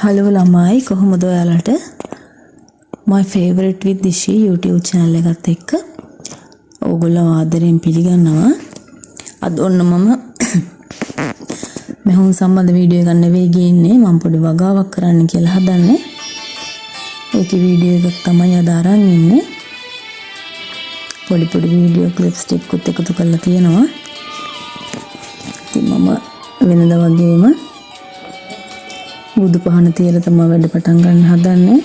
Hello ළමයි කොහොමද ඔයාලට my favorite with dishi YouTube channel එකත් එක්ක ඕගොල්ලෝ ආදරෙන් පිළිගන්නවා. අද ඔන්න මම මෙහුන් සම්බන්ධ වීඩියෝ එකක් නෙවෙයි ගියන්නේ, මම පොඩි වගාවක් කරන්න කියලා හදන්නේ. ඒකේ වීඩියෝ එකක් තමයි අද අරන් ඉන්නේ. පොඩි වීඩියෝ ක්ලිප්ස් ටිකකුත් එකතු කරලා තියෙනවා. ඉතින් මම වෙනදා වගේම බුදු පහන තියලා තමයි වැඩ පටන් ගන්න හදන්නේ.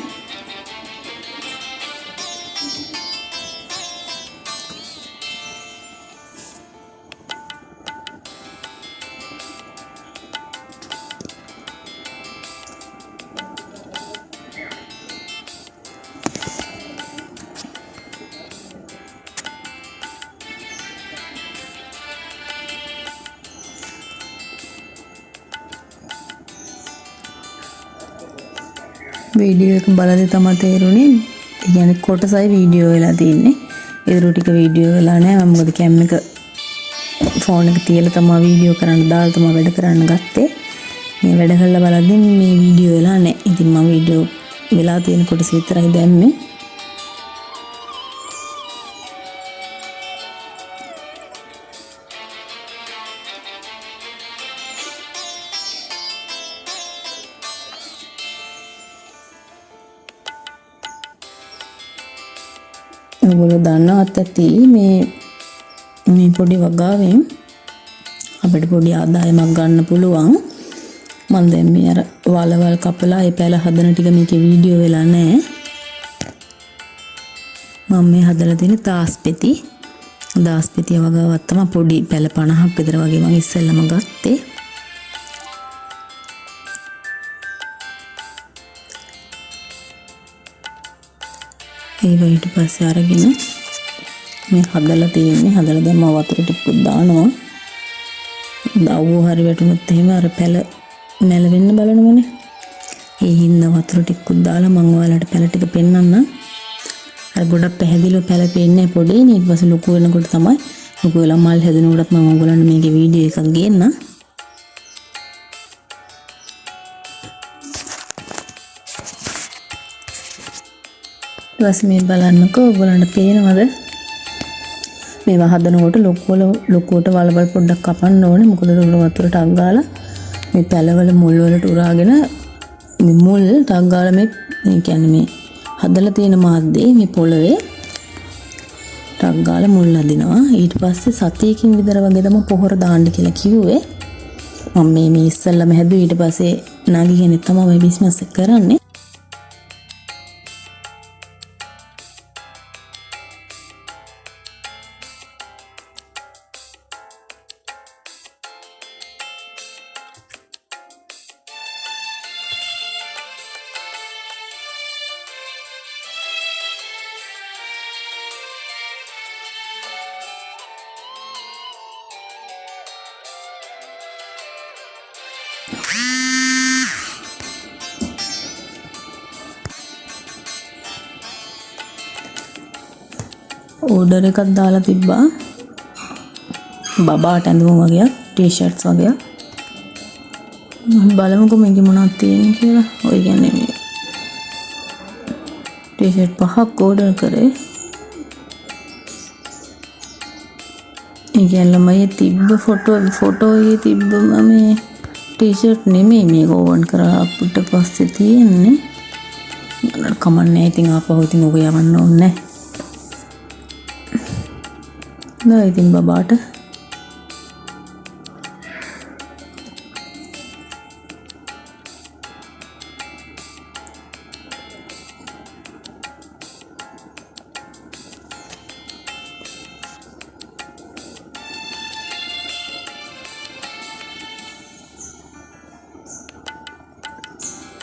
වීඩියෝ එක බලද්දි තමයි තේරුනේ. ඒ කියන්නේ කොටසයි වීඩියෝ වෙලා තියෙන්නේ. ඒදරු ටික වීඩියෝ වෙලා නැහැ. මම මොකද කැම් එක ෆෝන් එක තියලා තමයි වීඩියෝ කරන්න දාලා තමයි වැඩ කරන්න ගත්තේ. මේ වැඩ කරලා බලද්දි මේ වීඩියෝ වෙලා නැහැ. ඉතින් මම වීඩියෝ වෙලා තියෙන කොටස විතරයි දැම්මේ. ඔයගොල්ලෝ දන්නවත් ඇති මේ පොඩි වගාවෙන් අපිට පොඩි ආදායමක් ගන්න පුළුවන්. මම දැන් මේ අර වලවල් කපලා ඒ පැල හදන ටික මේකේ වීඩියෝ වෙලා නැහැ. මම මේ හදලා තියෙන දාස්පෙති වගාවක් තමයි. පොඩි පැල 50ක් විතර වගේ මම ඉස්සෙල්ලම ගත්තේ. ඒක ඊට පස්සේ අරගෙන මේ හදලා තියෙන්නේ. හදලා දැන් මම වතුර ටිකක් දානවා. දාවෝ හරි වැටුනොත් එහෙම අර පැල නැලවෙන්න බලනවනේ. ඒ හින්දා වතුර ටිකක් දාලා මම ඔයාලට පැල ටික පෙන්නන්නම්. අර ගොඩක් පැහැදිලිව පැල පෙන්නේ පොඩි. ඊට පස්සේ ලොකු වෙනකොට තමයි ලොකු වෙලා මල් හැදෙනකොටත් මම ඔයගොල්ලන්ට මේකේ වීඩියෝ එකක් ගේන්නම්. ඊට මේ බලන්නකෝ ඔයගොල්ලන්ට පේනවද? මේවා හදනකොට ලොකුවට වලවල් පොඩ්ඩක් කපන්න ඕනේ. මොකද වතුරට අක් ගාලා මේ පැලවල මුල් වලට උරාගෙන මේ මුල් ටක් ගාලා මේ කියන්නේ මේ හදලා තියෙන මාද්දේ මේ පොළවේ ටක් ගාලා මුල් අදිනවා. ඊට පස්සේ සතියකින් විතර වගේ තමයි පොහොර දාන්න කියලා කිව්වේ. මම මේ ඉස්සෙල්ලාම හැදුවා. ඊට පස්සේ නාගි කෙනෙක් තමයි මේ බිස්නස් එක කරන්නේ. ඕඩර් එකක් දාලා තිබ්බා. බබාට ඇඳුම් වගේක්, ටී-ෂර්ට්ස් වගේක්. බලමුකෝ මේකේ මොනවද තියෙන්නේ කියලා. ඔය කියන්නේ මේ ටී-ෂර්ට් 5ක් ඕඩර් කරේ. ඒ කියන්නේ මම තිබ්බ ෆොටෝ එකේ තිබ්බ මේ ටී-ෂර්ට් නෙමෙයි මේක ඕවන් කරලා අපිට පස්සේ තියෙන්නේ. මම කමන්නේ. ඉතින් ආපහු ඉතින් ඔක යවන්න ඕනේ නැහැ. නෑ ඉතින් බබාට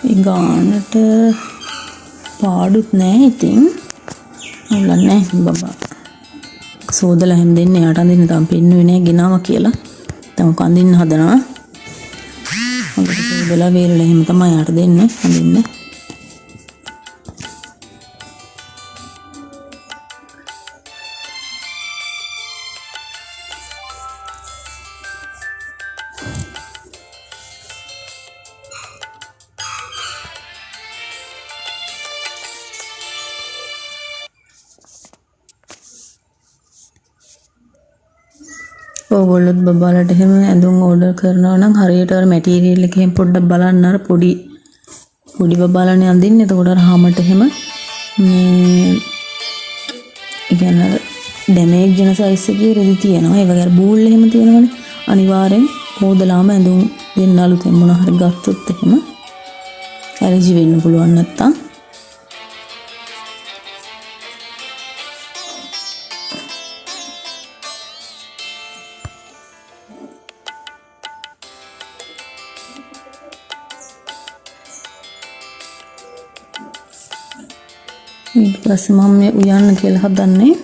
ඒ ගානට පාඩුත් නෑ. ඉතින් ඔල්ලන්නේ බබා සෝදලා හැම දෙන්නේ යාට අඳින්න තාම පෙන්නුවේ නෑ ගෙනාවා කියලා. තම කඳින්න හදනවා. හොඳට සෝදලා වේරලා එහෙම තමයි යාට දෙන්නේ අඳින්න. ඕගොල්ලොත් බබාලට එහෙම ඇඳුම් ඕඩර් කරනවා නම් හරියට අර මැටීරියල් එකෙන් පොඩ්ඩක් බලන්න අර පොඩි බබාලනේ අඳින්න. එතකොට අර හැමට එහෙම මේ ඉතින් අර ඩැමේජ් වෙන සයිස් එකේ රෙදි තියෙනවා. ඒ වගේ අර බූල් එහෙම තියෙනවනේ. අනිවාර්යෙන් හොදලාම ඇඳුම් දෙන්න අලුතෙන් මොන හරි ගත්තොත් එහෙම ඇලර්ජි වෙන්න පුළුවන් නැත්තම්. ඊට පස්සේ මම මේ උයන්න කියලා හදන්නේ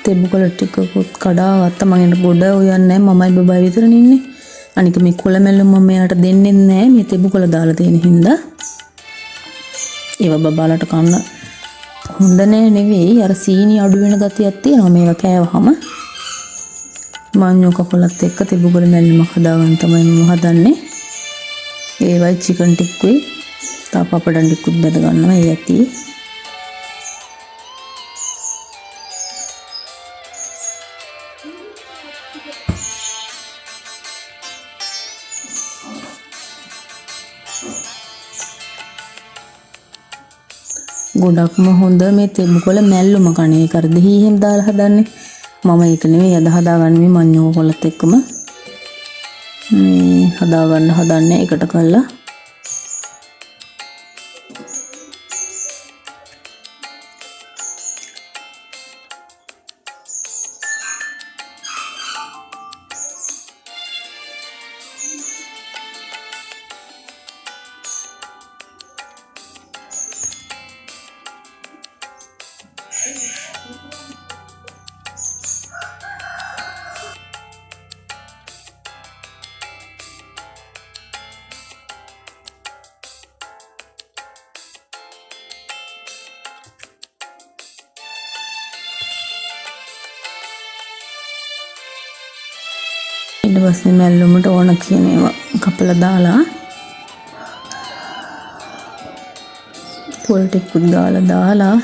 තෙබුකොළ ටිකකුත් කඩාගත්ත. මම එන්න පොඩ උයන්නේ මමයි බබයි විතරනේ ඉන්නේ. අනික මේ කොළ මැල්ල මම එයාට දෙන්නේ නැහැ මේ තෙබුකොළ දාලා තියෙන හින්දා. ඒව බබාලට කන්න හොඳ නෑ නෙවෙයි. අර සීනි අඩු වෙන ගතියක් තියෙනවා මේවා කෑවහම. මාඤ්ඤෝ කපලත් එක්ක තෙබුකොළ මැල්ලම හදාගන්න තමයි මම හදන්නේ. ඒවයි චිකන් ටික්කුයි තාපපඩන් ටිකුත් බෙද ගන්නවා ඒ ඇති. ගොඩක්ම හොඳ මේ තෙබුකොළ මැල්ලුම කණේ කර දෙහි එහෙම දාලා හදන්නේ. මම ඒක නෙවෙයි අද හදාගන්නේ මේ මඤ්ඤෝ කොළත් එක්කම මේ හදාගන්න හදන්නේ එකට කළා. ඊට පස්සේ මැල්ලුමට ඕන කියන ඒවා කපලා දාලා පොල් ටිකකුත් දාලා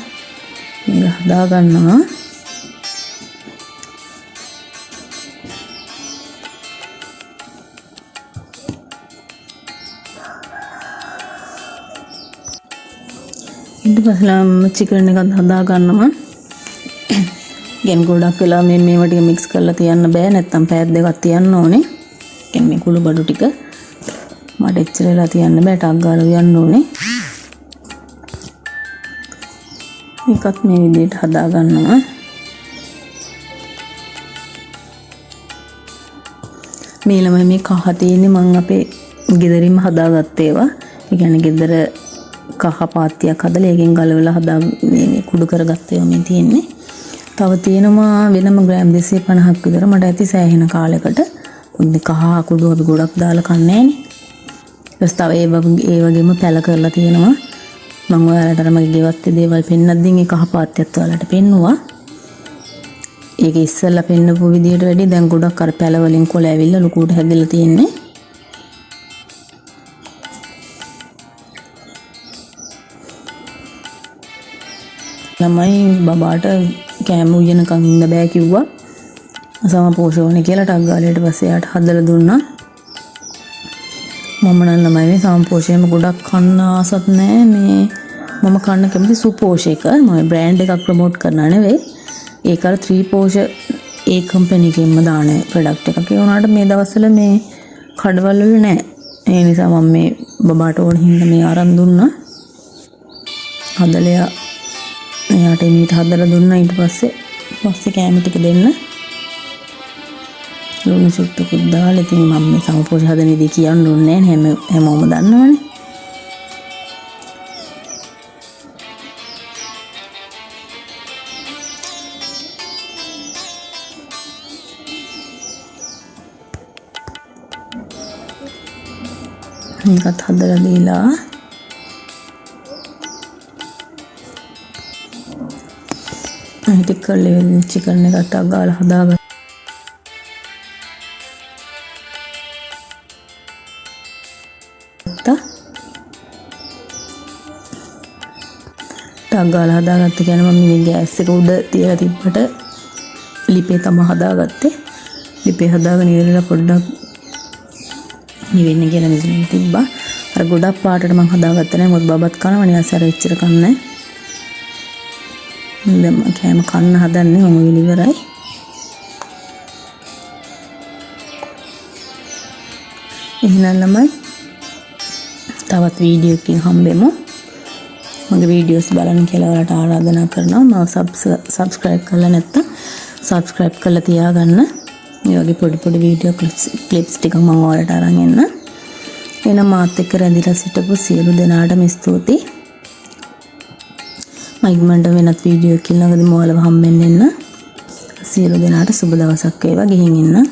මේක හදා ගන්නවා. ඊට පස්සේ චිකන් එකත් හදා ගන්නවා. ගෙන් ගොඩක් වෙලා මේවා ටික මික්ස් කරලා තියන්න බෑ. නැත්තම් පැය දෙකක් තියන්න ඕනේ. කියන්නේ මේ කුළු බඩු ටික මට එච්චර වෙලා තියන්න බෑ. ටක් ගාලා යන්න ඕනේ. මේකත් මේ විදිහට හදා ගන්නවා. මේ ළමයි මේ කහ තියෙන්නේ මම අපේ ගෙදරින්ම හදාගත්ත ඒවා. ඒ කියන්නේ ගෙදර කහ පාත්තියක් හදලා ඒකෙන් ගලවලා හදා මේ කුඩු කරගත්ත ඒවා මේ තියෙන්නේ. තව තියෙනවා වෙනම ග්‍රෑම් 250ක් විතර. මට ඇති සෑහෙන කාලයකට. උන්නේ කහ කුඩු අපි ගොඩක් දාලා කන්නේ නෑනේ. ඊට තව ඒ වගේම පැල කරලා තියෙනවා. මම ඔයාලට අර මගේ ගෙවත්තේ දේවල් පෙන්නද්දී ඒ කහ පාත්‍යත් ඔයාලට පෙන්නුවා. ඒක ඉස්සෙල්ලා පෙන්නපු විදියට වැඩි දැන් ගොඩක් අර පැල වලින් කොළ ඇවිල්ලා ලුකුවට හැදෙලා තියෙන්නේ. ළමයි බබාට කෑම උයනකම් ඉන්න බෑ කිව්වා. සම පෝෂණය කියලා ටක් ගාලා ඊට පස්සේ යාට හදලා දුන්නා. මම නම් ළමයි මේ සම පෝෂණයම ගොඩක් කන්න ආසත් නෑ. මේ මම කන්න කැමති සුපෝෂක. මම බ්‍රෑන්ඩ් එකක් ප්‍රොමෝට් කරනා නෙවෙයි. ඒක අර 3 පෝෂ ඒ කම්පැනි එකෙන්ම දාන ප්‍රොඩක්ට් එකක්. ඒ වුණාට මේ දවස්වල මේ කඩවල වල නෑ. ඒ නිසා මම මේ බබාට ඕන හින්දා මේ අරන් දුන්නා. හදලා එයාට මීට හදලා දුන්නා. ඊට පස්සේ කෑම ටික දෙන්න. ලුණු සුට්ටුකුත් දාලා ඉතින් මම මේ සමපෝෂ හදන විදිහ කියන්න ඕනේ නැහැ. හැමෝම දන්නවනේ. මේකත් හදලා දීලා ටික කරලා චිකන් එකට ගාලා හදාගන්න. ටක් ගාලා හදාගත්ත කියන්නේ මම මේ ගෑස් එක උඩ තියලා තිබ්බට ලිපේ තමයි හදාගත්තේ. ලිපේ හදාගෙන ඉවරලා පොඩ්ඩක් නිවෙන්න කියලා මෙතනින් තිබ්බා. අර ගොඩක් පාටට මම හදාගත්තා නෑ. මොකද බබත් කනවා නේ අසර එච්චර කන්නේ. දැන් මම කෑම කන්න හදන්නේ මම ඉවරයි. එහෙනම් ළමයි තවත් වීඩියෝ එකකින් හම්බෙමු. මගේ වීඩියෝස් බලන්න කියලා ඔයාලට ආරාධනා කරනවා. මම සබ්ස්ක්‍රයිබ් කරලා නැත්නම් සබ්ස්ක්‍රයිබ් කරලා තියාගන්න. මේ වගේ පොඩි වීඩියෝ ක්ලිප්ස් ටික මම ඔයාලට අරන් එන්න. එහෙනම් මාත් එක්ක රැඳිලා සිටපු සියලු දෙනාටම ස්තුතියි. මම ඉක්මනට වෙනත් වීඩියෝ එකකින් ළඟදී ඔයාලව හම්බෙන්න එන්න. සියලු දෙනාට සුබ දවසක් වේවා. ගිහින් ඉන්න.